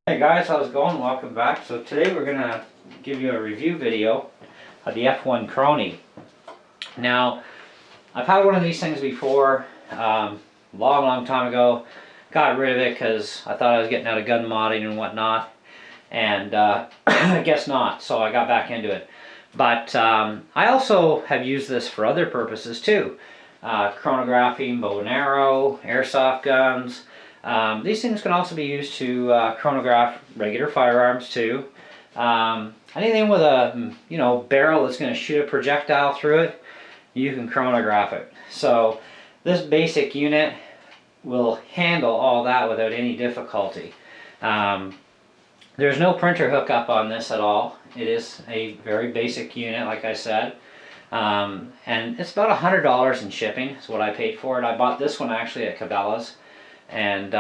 Hey guys, how's it going? Welcome back. So today we're going to give you a review video of the F1 Chrony. Now, I've had one of these things before, long time ago. Got rid of it because I thought I was getting out of gun modding and whatnot, and I guess not, so I got back into it. But I also have used this for other purposes too. Chronographing, bow and arrow, airsoft guns. These things can also be used to chronograph regular firearms too. Anything with a barrel that's going to shoot a projectile through it, you can chronograph it. So this basic unit will handle all that without any difficulty. There's no printer hookup on this at all. It is a very basic unit, like I said. And it's about $100 in shipping is what I paid for it. I bought this one actually at Cabela's. And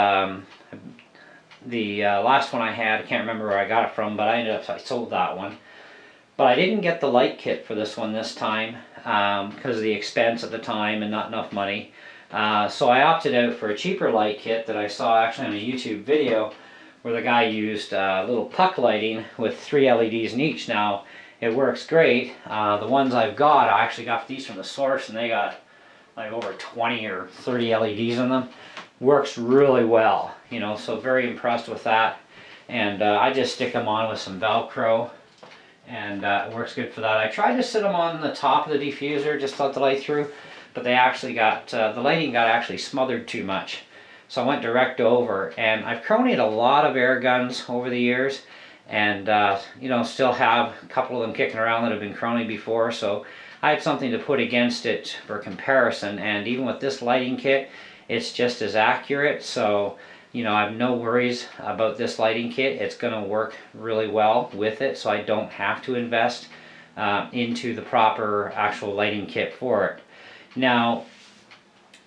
the last one I had, I can't remember where I got it from, but I sold that one. But I didn't get the light kit for this one this time because of the expense at the time and not enough money. So I opted out for a cheaper light kit that I saw actually on a YouTube video where the guy used little puck lighting with 3 LEDs in each. Now, it works great. The ones I've got, I actually got these from the source, and they got like over 20 or 30 LEDs in them. Works really well, so very impressed with that. And I just stick them on with some Velcro, and it works good for that. I tried to sit them on the top of the diffuser just to let the light through, but they actually got, the lighting got actually smothered too much. So I went direct over, and I've Chronyed a lot of air guns over the years, and still have a couple of them kicking around that have been Chrony before, so I had something to put against it for comparison. And even with this lighting kit, it's just as accurate. So I have no worries about this lighting kit. It's going to work really well with it, so I don't have to invest into the proper actual lighting kit for it. Now,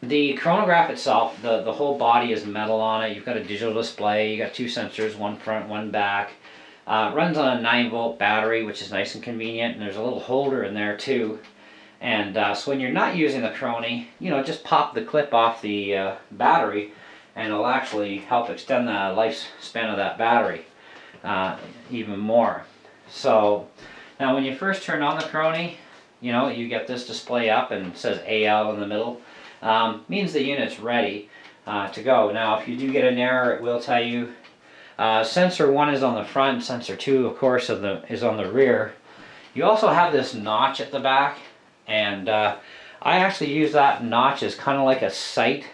the chronograph itself, the whole body is metal on it. You've got a digital display. You got 2 sensors, one front, one back. Runs on a 9-volt battery, which is nice and convenient, and there's a little holder in there too. And so when you're not using the Chrony, just pop the clip off the battery, and it'll actually help extend the lifespan of that battery even more. So now when you first turn on the Chrony, you get this display up and it says AL in the middle. Means the unit's ready to go. Now if you do get an error, it will tell you. Sensor 1 is on the front, sensor 2 of course is on the rear. You also have this notch at the back, and I actually use that notch as kind of like a sight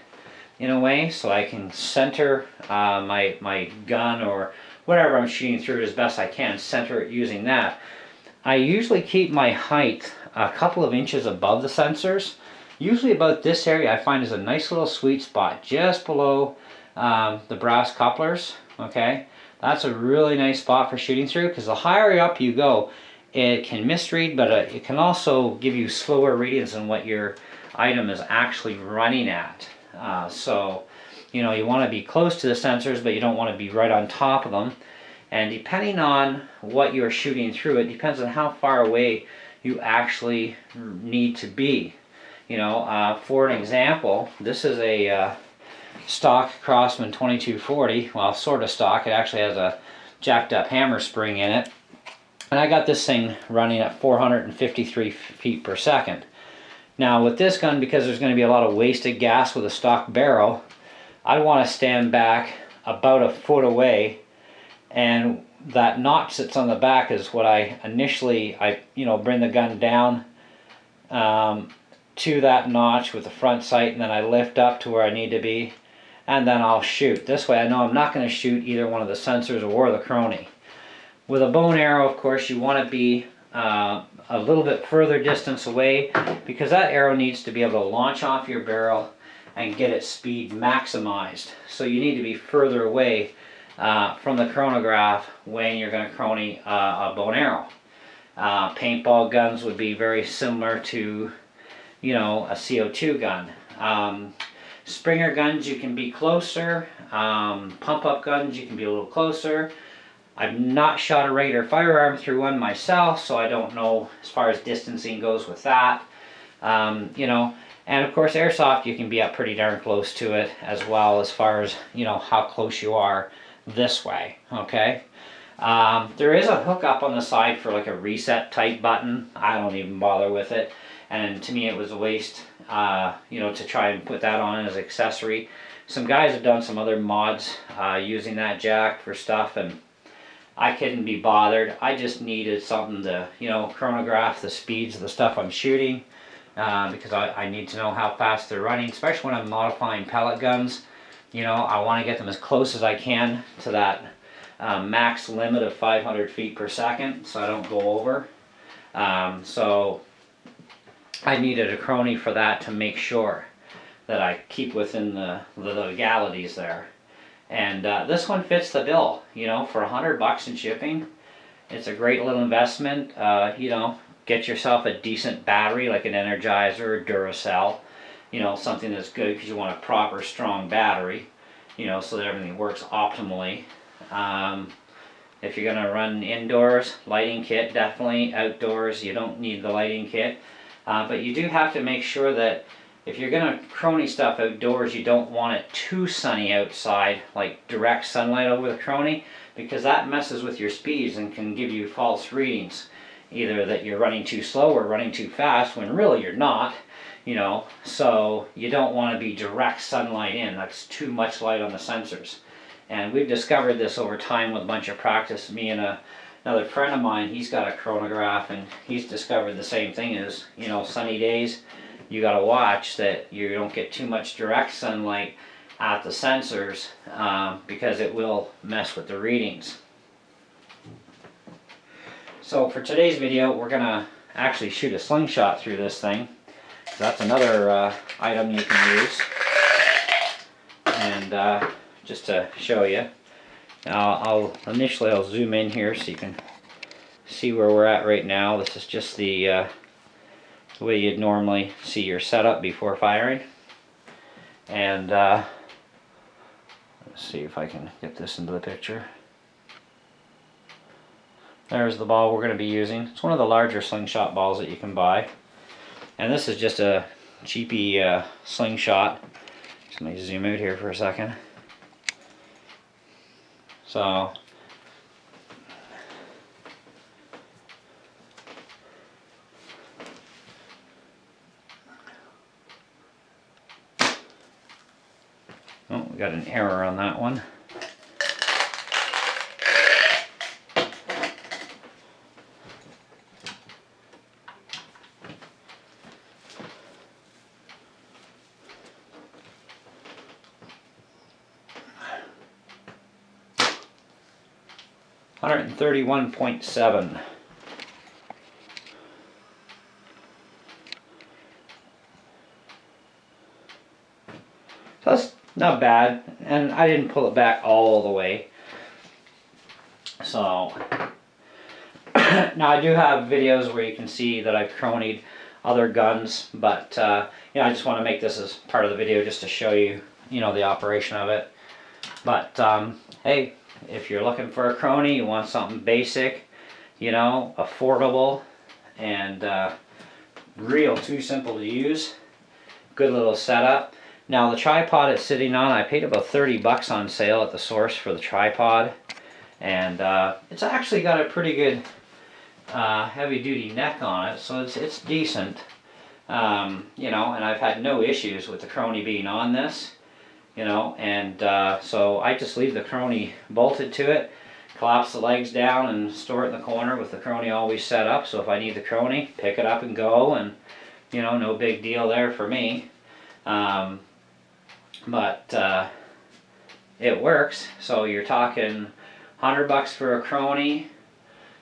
in a way, so I can center my gun or whatever I'm shooting through as best I can, center it using that. I usually keep my height a couple of inches above the sensors. Usually about this area I find is a nice little sweet spot just below the brass couplers. Okay, that's a really nice spot for shooting through, because the higher up you go, it can misread, but it can also give you slower readings than what your item is actually running at. So you want to be close to the sensors, but you don't want to be right on top of them. And depending on what you're shooting through, it depends on how far away you actually need to be. For an example, this is a stock Crosman 2240, well, sort of stock. It actually has a jacked up hammer spring in it, and I got this thing running at 453 feet per second. Now with this gun, because there's going to be a lot of wasted gas with a stock barrel, I want to stand back about a foot away, and that notch that's on the back is what I initially bring the gun down to that notch with the front sight, and then I lift up to where I need to be, and then I'll shoot. This way I know I'm not going to shoot either one of the sensors or the Chrony. With a bow and arrow, of course, you want to be a little bit further distance away, because that arrow needs to be able to launch off your barrel and get its speed maximized. So you need to be further away from the chronograph when you're going to Chrony a bow and arrow. Paintball guns would be very similar to a CO2 gun. Springer guns, you can be closer. Pump-up guns, you can be a little closer. I've not shot a regular firearm through one myself, so I don't know as far as distancing goes with that. And of course airsoft, you can be up pretty darn close to it as well, as far as how close you are this way, okay? There is a hook up on the side for like a reset type button. I don't even bother with it. And to me it was a waste, to try and put that on as an accessory. Some guys have done some other mods using that jack for stuff, and I couldn't be bothered. I just needed something to, chronograph the speeds of the stuff I'm shooting, because I need to know how fast they're running, especially when I'm modifying pellet guns. I want to get them as close as I can to that max limit of 500 feet per second, so I don't go over. So I needed a Chrony for that to make sure that I keep within the legalities there. And this one fits the bill, for $100 in shipping. It's a great little investment. Get yourself a decent battery like an Energizer or Duracell, something that's good because you want a proper strong battery, so that everything works optimally. If you're going to run indoors, lighting kit definitely. Outdoors, you don't need the lighting kit. But you do have to make sure that if you're going to Chrony stuff outdoors, you don't want it too sunny outside, like direct sunlight over the Chrony, because that messes with your speeds and can give you false readings. Either that you're running too slow or running too fast, when really you're not, so you don't want to be direct sunlight in. That's too much light on the sensors. And we've discovered this over time with a bunch of practice. Me and another friend of mine, he's got a Coronagraph, and he's discovered the same thing as, sunny days. You got to watch that you don't get too much direct sunlight at the sensors, because it will mess with the readings. So for today's video, we're going to actually shoot a slingshot through this thing. So that's another item you can use. And just to show you, I'll zoom in here so you can see where we're at right now. This is just the way you'd normally see your setup before firing. And let's see if I can get this into the picture. There's the ball we're going to be using. It's one of the larger slingshot balls that you can buy. And this is just a cheapy slingshot. Just let me zoom out here for a second. So we got an error on that one. $131.7. So that's not bad, and I didn't pull it back all the way. So now I do have videos where you can see that I've Chronied other guns, but I just want to make this as part of the video just to show you, the operation of it. But hey, if you're looking for a Chrony, you want something basic, affordable, and real too simple to use, good little setup. Now the tripod it's sitting on, I paid about $30 on sale at the source for the tripod, and it's actually got a pretty good heavy duty neck on it, so it's decent, and I've had no issues with the Chrony being on this. So I just leave the Chrony bolted to it, collapse the legs down, and store it in the corner with the Chrony always set up. So if I need the Chrony, pick it up and go, and no big deal there for me. But it works. So you're talking $100 for a Chrony.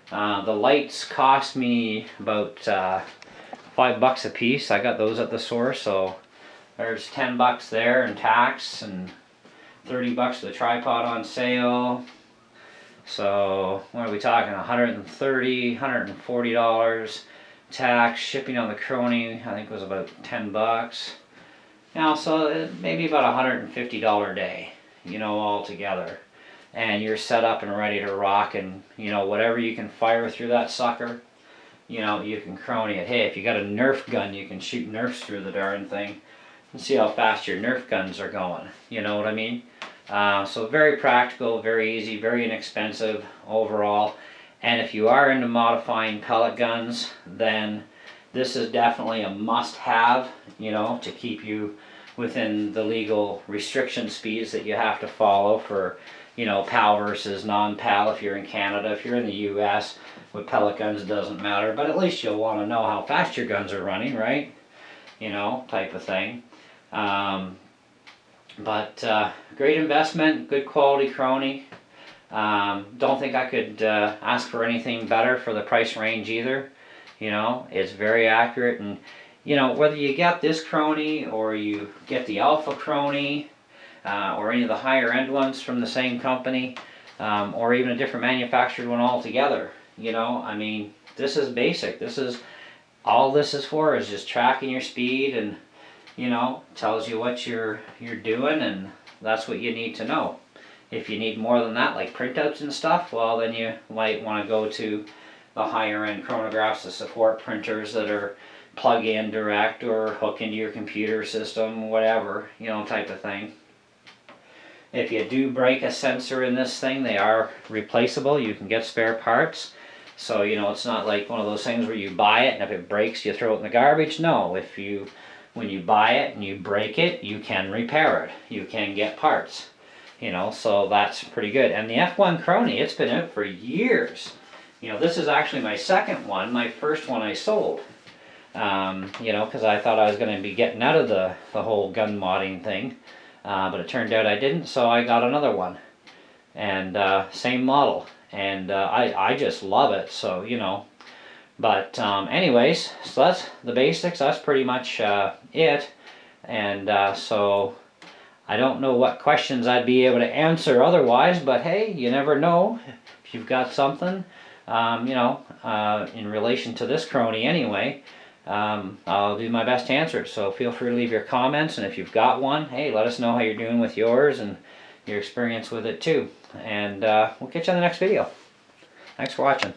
The lights cost me about $5 a piece. I got those at the source, so there's $10 there in tax, and $30 for the tripod on sale. So what are we talking? $130, $140 tax. Shipping on the Chrony I think was about $10. Now, so maybe about $150 a day, all together. And you're set up and ready to rock, and whatever you can fire through that sucker, you can Chrony it. Hey, if you got a Nerf gun, you can shoot Nerfs through the darn thing and see how fast your Nerf guns are going. You know what I mean? So very practical, very easy, very inexpensive overall. And if you are into modifying pellet guns, then this is definitely a must-have, you know, to keep you within the legal restriction speeds that you have to follow for, you know, PAL versus non-PAL if you're in Canada. If you're in the US, with pellet guns it doesn't matter, but at least you'll want to know how fast your guns are running, right? You know, type of thing. Great investment, good quality Chrony. Don't think I could ask for anything better for the price range either. You know, it's very accurate, and you know, whether you get this Chrony or you get the Alpha Chrony or any of the higher end ones from the same company, or even a different manufactured one altogether, you know, I mean, this is basic. This is all this is for, is just tracking your speed, and you know, tells you what you're doing, and that's what you need to know. If you need more than that, like printouts and stuff, well then you might want to go to the higher end chronographs that support printers that are plug in direct or hook into your computer system, whatever, you know, type of thing. If you do break a sensor in this thing, they are replaceable. You can get spare parts. So, you know, it's not like one of those things where you buy it and if it breaks you throw it in the garbage. No, when you buy it and you break it, you can repair it. You can get parts. You know, so that's pretty good. And the F1 Chrony, it's been out for years. You know, this is actually my second one. My first one I sold. You know, because I thought I was going to be getting out of the whole gun modding thing. But it turned out I didn't, so I got another one. And same model. And I just love it, so, you know. But anyways, so that's the basics. That's pretty much it. And so I don't know what questions I'd be able to answer otherwise, but hey, you never know if you've got something, you know, in relation to this Chrony anyway. I'll do my best to answer it, so feel free to leave your comments, and if you've got one, hey, let us know how you're doing with yours and your experience with it too. And we'll catch you on the next video. Thanks for watching.